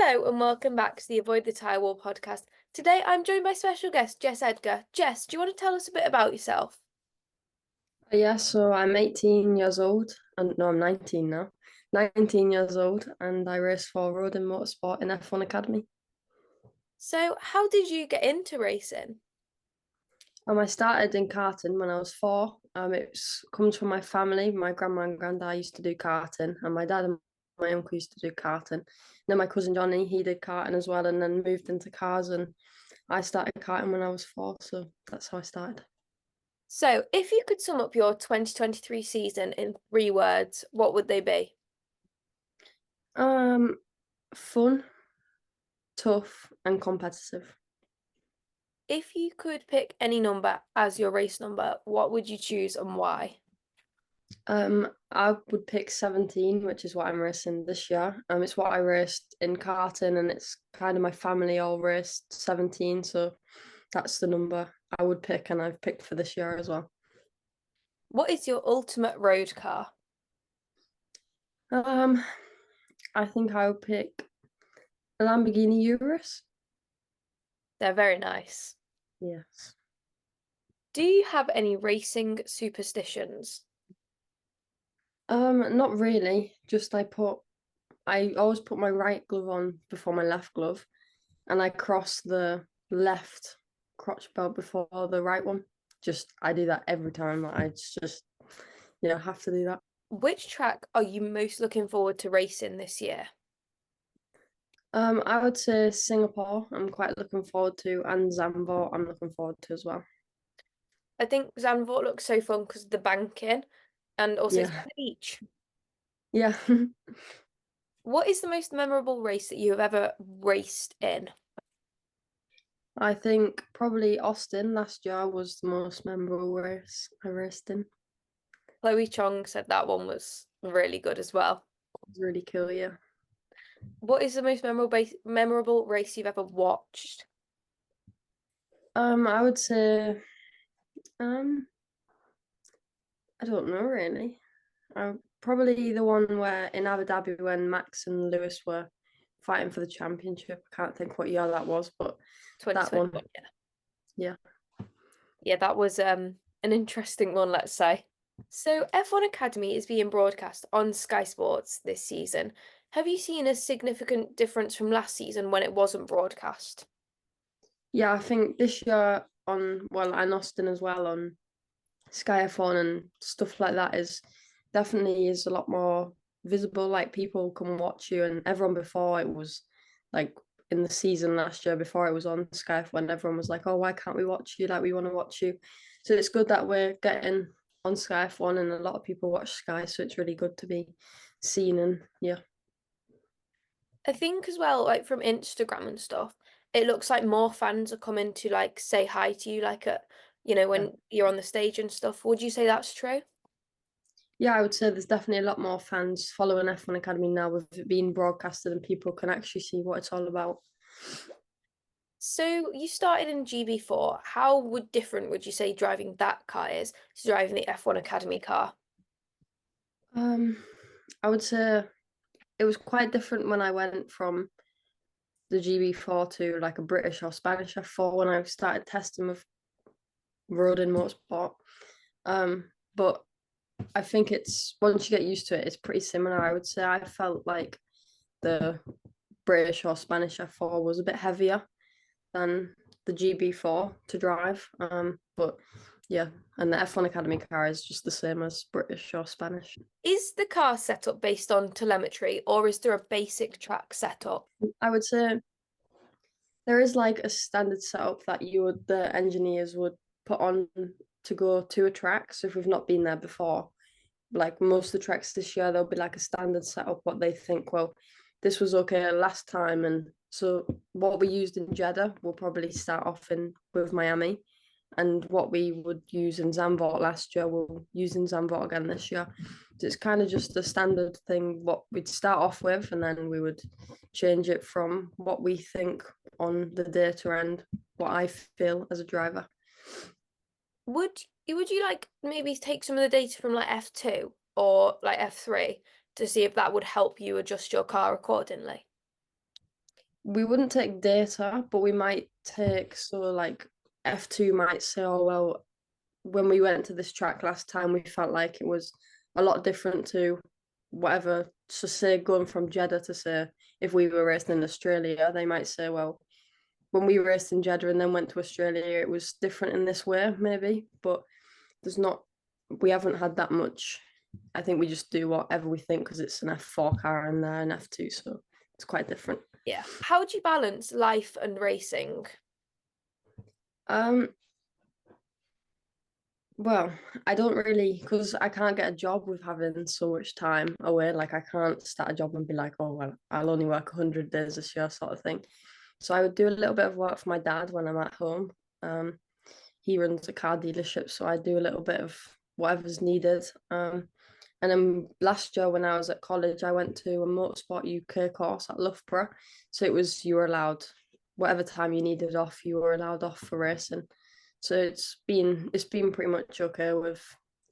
Hello and welcome back to the Avoid the Tyrewall podcast. Today I'm joined by special guest Jess Edgar. Jess, do you want to tell us a bit about yourself? Yeah, so I'm 18 years old, and no, I'm 19 now. 19 years old, and I race for Rodin Motorsport in F1 Academy. So, how did you get into racing? I started in karting when I was 4. It comes from my family. My grandma and granddad used to do karting, and my dad and my uncle used to do karting. And then my cousin Johnny, he did karting as well, and then moved into cars. And I started karting when I was 4, so that's how I started. So, if you could sum up your 2023 season in 3 words, what would they be? Um, Fun, tough, and competitive. If you could pick any number as your race number, what would you choose and why? I would pick 17, which is what I'm racing this year. It's what I raced in karting, and it's kind of my family all raced 17, so that's the number I would pick, and I've picked for this year as well. What is your ultimate road car? Um, I think I would pick a Lamborghini Urus. They're very nice. Yes. Do you have any racing superstitions? Not really. Just I always put my right glove on before my left glove, and I cross the left crotch belt before the right one. I do that every time. Have to do that. Which track are you most looking forward to racing this year? I would say Singapore. I'm quite looking forward to, and Zandvoort. I'm looking forward to as well. I think Zandvoort looks so fun because of the banking and also it's by Yeah, the beach. yeah. What is the most memorable race that you have ever raced in? I think probably Austin last year was the most memorable race I raced in. It Chloe Chong said that one was really good as well. was really cool. Yeah. What is the most memorable race you've ever watched? I would say um I don't know really. Probably the one where in Abu Dhabi when Max and Lewis were fighting for the championship. I can't think what year that was, but that one. 2021, yeah. Yeah. Yeah, that was an interesting one, let's say. So F1 Academy is being broadcast on Sky Sports this season. Have you seen a significant difference from last season when it wasn't broadcast? Yeah, I think this year and Austin as well on Sky F1 and stuff like that is a lot more visible. Like people come and watch you, and everyone before it was like in the season last year before it was on Sky F1, everyone was like, "Oh, why can't we watch you? Like we want to watch you." So it's good that we're getting on Sky F1, and a lot of people watch Sky, so it's really good to be seen. And yeah. I think as well, like from Instagram and stuff, it looks like more fans are coming to like say hi to you, like when you're on the stage and stuff. Would you say that's true? Yeah, I would say there's definitely a lot more fans following F1 Academy now with it being broadcasted and people can actually see what it's all about. So you started in GB4. Different would you say driving that car is to driving the F1 Academy car? Um, I would say it was quite different when I went from the GB4 to like a British or Spanish F4 when I started testing with Rodin Motorsport. But I think it's once you get used to it, it's pretty similar. I would say I felt like the British or Spanish F4 was a bit heavier than the GB4 to drive. But yeah, and the F1 Academy car is just the same as British or Spanish. Is the car set up based on telemetry or is there a basic track setup? I would say there is like a standard setup that the engineers would put on to go to a track. So if we've not been there before, like most of the tracks this year, there'll be like a standard setup what they think, well, this was okay last time. And so what we used in Jeddah, we'll probably start off in with Miami. And what we would use in Zandvoort last year, we'll use in Zandvoort again this year. So it's kind of just the standard thing, what we'd start off with, and then we would change it from what we think on the data and what I feel as a driver. Would you like maybe take some of the data from like F2 or like F3 to see if that would help you adjust your car accordingly? we wouldn't take data, but we might take, so like F2 might say, oh well, when we went to this track last time, we felt like it was a lot different to whatever. So say going from Jeddah to say if we were racing in Australia, they might say, well, when we raced in Jeddah and then went to Australia, it was different in this way, maybe. But there's not, we haven't had that much. I think we just do whatever we think because it's an F4 car and they're an F2, so it's quite different. Yeah. How do you balance life and racing? Um, Well, I don't really, because I can't get a job with having so much time away. Like, I can't start a job and be like, oh, well, I'll only work 100 days this year, sort of thing. So I would do a little bit of work for my dad when I'm at home. Um, he runs a car dealership, so I do a little bit of whatever's needed. And then last year when I was at college, I went to a Motorsport UK course at Loughborough. So it was, you were allowed, whatever time you needed off, you were allowed off for racing. So it's been pretty much okay with,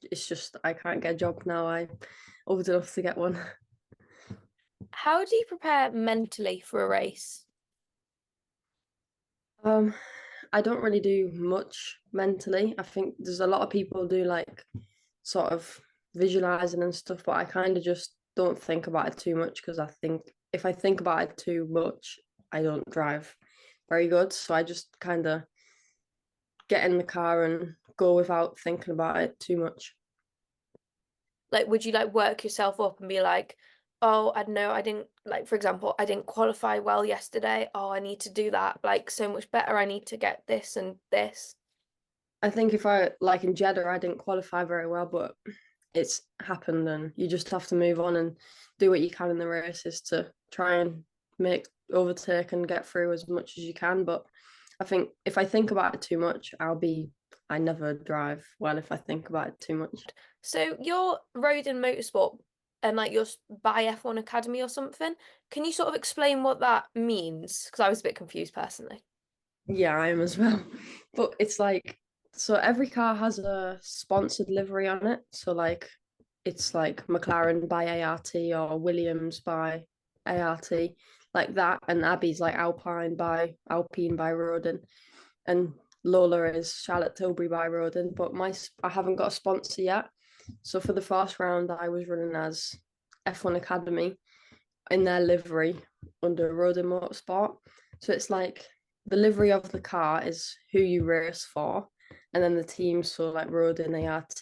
it's just I can't get a job now. I old enough to get one. How do you prepare mentally for a race? Um, I don't really do much mentally. I think there's a lot of people do like sort of visualizing and stuff, but I kind of just don't think about it too much because I think if I think about it too much, I don't drive very good. So I just kind of get in the car and go without thinking about it too much. Like, would you like work yourself up and be like, oh, I don't know, I didn't, like, for example, I didn't qualify well yesterday. Oh, I need to do that like so much better. I need to get this and this. I think if I like in Jeddah, I didn't qualify very well, but it's happened and you just have to move on and do what you can in the races to try and make overtake and get through as much as you can. But I think if I think about it too much, I never drive well if I think about it too much. So you're Rodin Motorsport and like you're by F1 Academy or something. Can you sort of explain what that means? Because I was a bit confused personally. Yeah, I am as well. But it's like, so every car has a sponsored livery on it. So like it's like McLaren by ART or Williams by ART, like that. And Abbey's like Alpine by Rodin. And Lola is Charlotte Tilbury by Rodin. But I haven't got a sponsor yet. So for the first round I was running as F1 Academy in their livery under Rodin Motorsport. So it's like the livery of the car is who you race for, and then the team, so like Rodin, ART,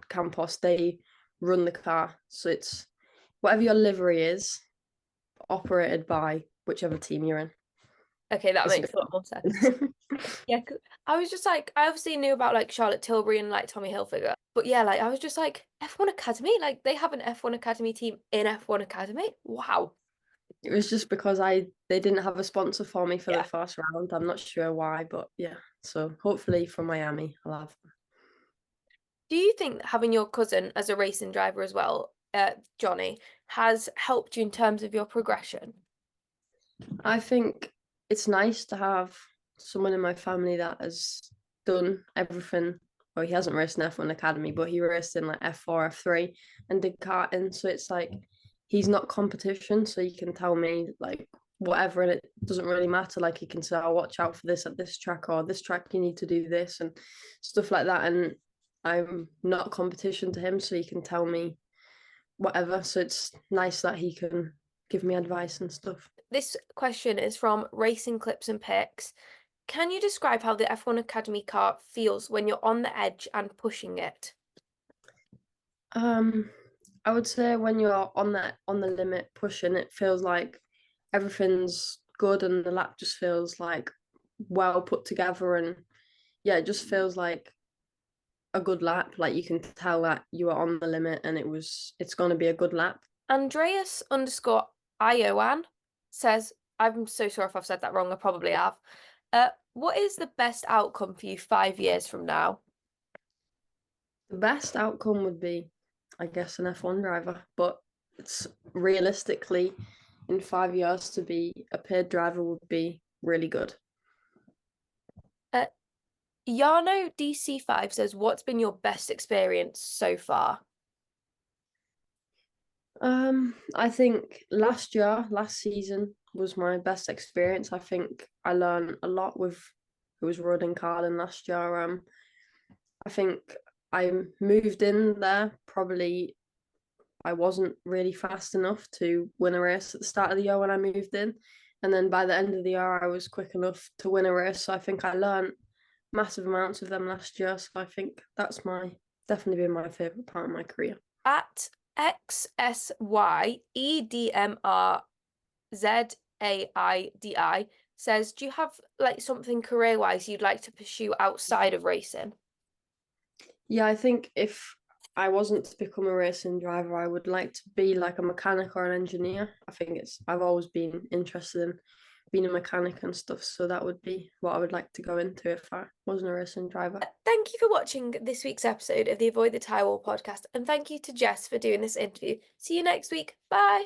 Campos, they run the car. So it's whatever your livery is, operated by whichever team you're in. Okay, that It's a makes a lot more sense. bit. Yeah, I was just like, I obviously knew about like Charlotte Tilbury and like Tommy Hilfiger, but yeah, like I was just like F1 Academy, like they have an F1 Academy team in F1 Academy. Wow. It was just because they didn't have a sponsor for me for the Yeah. first round. I'm not sure why, but yeah. So hopefully from Miami, I'll have. Do you think that having your cousin as a racing driver as well, Johnny, has helped you in terms of your progression? I think it's nice to have someone in my family that has done everything. Well, he hasn't raced in F1 Academy, but he raced in like F4, F3 and did karting. So it's like he's not competition. So he can tell me like whatever and it doesn't really matter. Like he can say, oh, watch out for this at this track or this track you need to do this and stuff like that. And I'm not competition to him, so he can tell me whatever. So it's nice that he can give me advice and stuff. This question is from Racing Clips and Pics. Can you describe how the F1 Academy car feels when you're on the edge and pushing it? Um, I would say when you're on the limit pushing, it feels like everything's good and the lap just feels like well put together and yeah, it just feels like a good lap. Like you can tell that you are on the limit and it's gonna be a good lap. Andreas underscore Iowan says, I'm so sorry if I've said that wrong, I probably have. What is the best outcome for you 5 years from now? The best outcome would be, I guess, an F1 driver, but it's realistically in 5 years to be a paid driver would be really good. Uh, Yarno DC5 says, what's been your best experience so far? I think last season, was my best experience. I think I learned a lot with it was Rodin last year. I think I moved in there probably I wasn't really fast enough to win a race at the start of the year when I moved in. And then by the end of the year, I was quick enough to win a race. So I think I learned massive amounts of them last year. So I think that's definitely been my favourite part of my career. At XSYEDMRZAIDI says, do you have like something career-wise you'd like to pursue outside of racing? Yeah, I think if I wasn't to become a racing driver, I would like to be like a mechanic or an engineer. I've always been interested in being a mechanic and stuff, so that would be what I would like to go into if I wasn't a racing driver. Thank you for watching this week's episode of the Avoid the Tyrewall podcast, and thank you to Jess for doing this interview. See you next week. Bye.